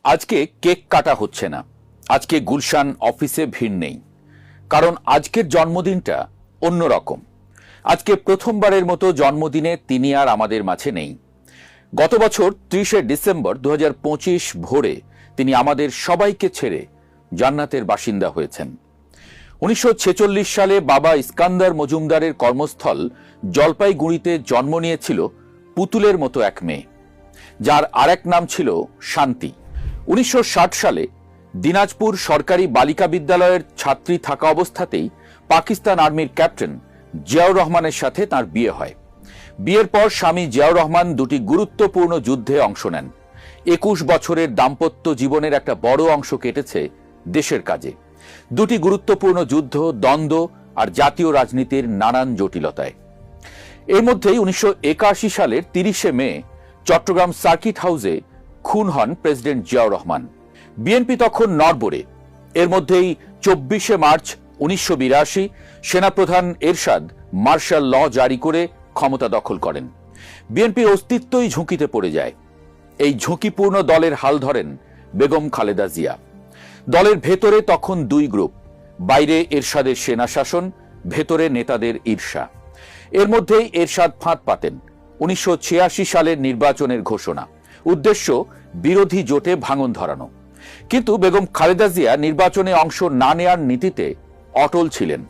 আজকে কেক কাটা হচ্ছে না, আজকে গুলশান অফিসে ভিড় নেই, কারণ আজকের জন্মদিনটা অন্যরকম। আজকে প্রথমবারের মতো জন্মদিনে তিনি আর আমাদের মাঝে নেই। গত বছর 30শে ডিসেম্বর 2025 ভোরে তিনি আমাদের সবাইকে ছেড়ে জান্নাতের বাসিন্দা হয়েছেন। 1946 সালে বাবা ইস্কান্দার মজুমদারের কর্মস্থল জলপাইগুড়িতে জন্ম নিয়েছিল পুতুলের মতো এক মেয়ে, যার আরেক নাম ছিল শান্তি। 1960 সালে দিনাজপুর সরকারি বালিকা বিদ্যালয়ের ছাত্রী থাকা অবস্থাতেই পাকিস্তান আর্মির ক্যাপ্টেন জিয়াউর রহমানের সাথে তার বিয়ে হয়। বিয়ের পর স্বামী জিয়াউর রহমান দুটি গুরুত্বপূর্ণ যুদ্ধে অংশ নেন। 21 বছরের দাম্পত্য জীবনের একটা বড় অংশ কেটেছে দেশের কাজে। দুটি গুরুত্বপূর্ণ যুদ্ধ, দ্বন্দ্ব আর জাতীয় রাজনীতির নানান জটিলতায়। এর মধ্যেই 1981 সালের 30শে মে চট্টগ্রাম সার্কিট হাউসে খুন হন প্রেসিডেন্ট জিয়াউর রহমান। বিএনপি তখন নড়বড়ে। এর মধ্যেই 24শে মার্চ 1982 সেনাপ্রধান এরশাদ মার্শাল ল জারি করে ক্ষমতা দখল করেন। বিএনপির অস্তিত্বই ঝুঁকিতে পড়ে যায়। এই ঝুঁকিপূর্ণ দলের হাল ধরেন বেগম খালেদা জিয়া। দলের ভেতরে তখন দুই গ্রুপ, বাইরে এরশাদের সেনা শাসন, ভেতরে নেতাদের ঈর্ষা। এর মধ্যেই এরশাদ ফাঁদ পাতেন 1986 সালের নির্বাচনের ঘোষণা, উদ্দেশ্য বিরোধী জোটে ভাঙন ধরানো। কিন্তু বেগম খালেদা জিয়া নির্বাচনে অংশ না নেয়ার নীতিতে অটল ছিলেন।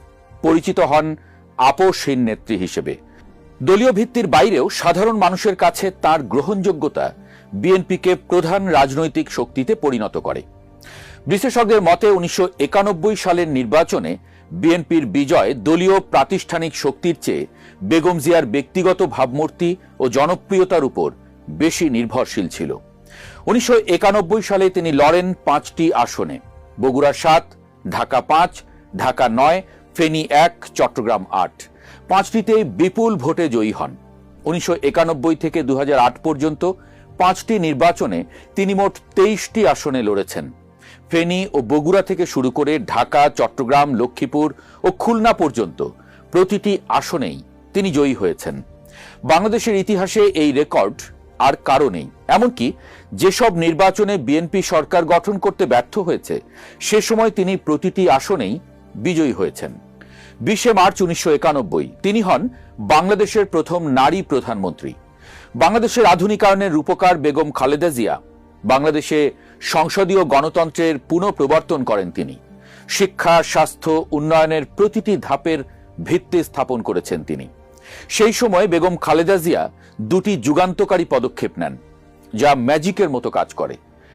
পরিচিত হন আপোষহীন নেত্রী হিসেবে। দলীয় ভিত্তির বাইরেও সাধারণ মানুষের কাছে তার গ্রহণযোগ্যতা বিএনপিকে প্রধান রাজনৈতিক শক্তিতে পরিণত করে। বিশেষজ্ঞদের মতে 1991 সালের নির্বাচনে বিএনপির বিজয় দলীয় প্রাতিষ্ঠানিক শক্তির চেয়ে বেগম জিয়ার ব্যক্তিগত ভাবমূর্তি ও জনপ্রিয়তার উপর বেশি নির্ভরশীল ছিল। 1991 সালে তিনি লড়েন 5টি আসনে: বগুড়া 7, ঢাকা 5, ঢাকা 9, ফেনী 1, চট্টগ্রাম 8। 5টিতেই বিপুল ভোটে জয়ী হন। 1991 থেকে 2008 পর্যন্ত 5টি নির্বাচনে তিনি মোট 23টি আসনে লড়েছেন। ফেনী ও বগুড়া থেকে শুরু করে ঢাকা, চট্টগ্রাম, লক্ষ্মীপুর ও খুলনা পর্যন্ত প্রতিটি আসনেই তিনি জয়ী হয়েছেন। বাংলাদেশের ইতিহাসে এই রেকর্ড আর কারো নেই। এমনকি যেসব নির্বাচনে বিএনপি সরকার গঠন করতে ব্যর্থ হয়েছে, সে সময় তিনি প্রতিটি আসনেই বিজয়ী হয়েছেন। 20শে মার্চ 1991 তিনি হন বাংলাদেশের প্রথম নারী প্রধানমন্ত্রী। বাংলাদেশের আধুনিকায়নের রূপকার বেগম খালেদা জিয়া বাংলাদেশে সংসদীয় গণতন্ত্রের পুনঃপ্রবর্তন করেন তিনি। শিক্ষা, স্বাস্থ্য, উন্নয়নের প্রতিটি ধাপের ভিত্তি স্থাপন করেছেন তিনি। সেই সময় বেগম খালেদা জিয়া দুটি যুগান্তকারী পদক্ষেপ নেন, যা ম্যাজিকের মতো কাজ করে।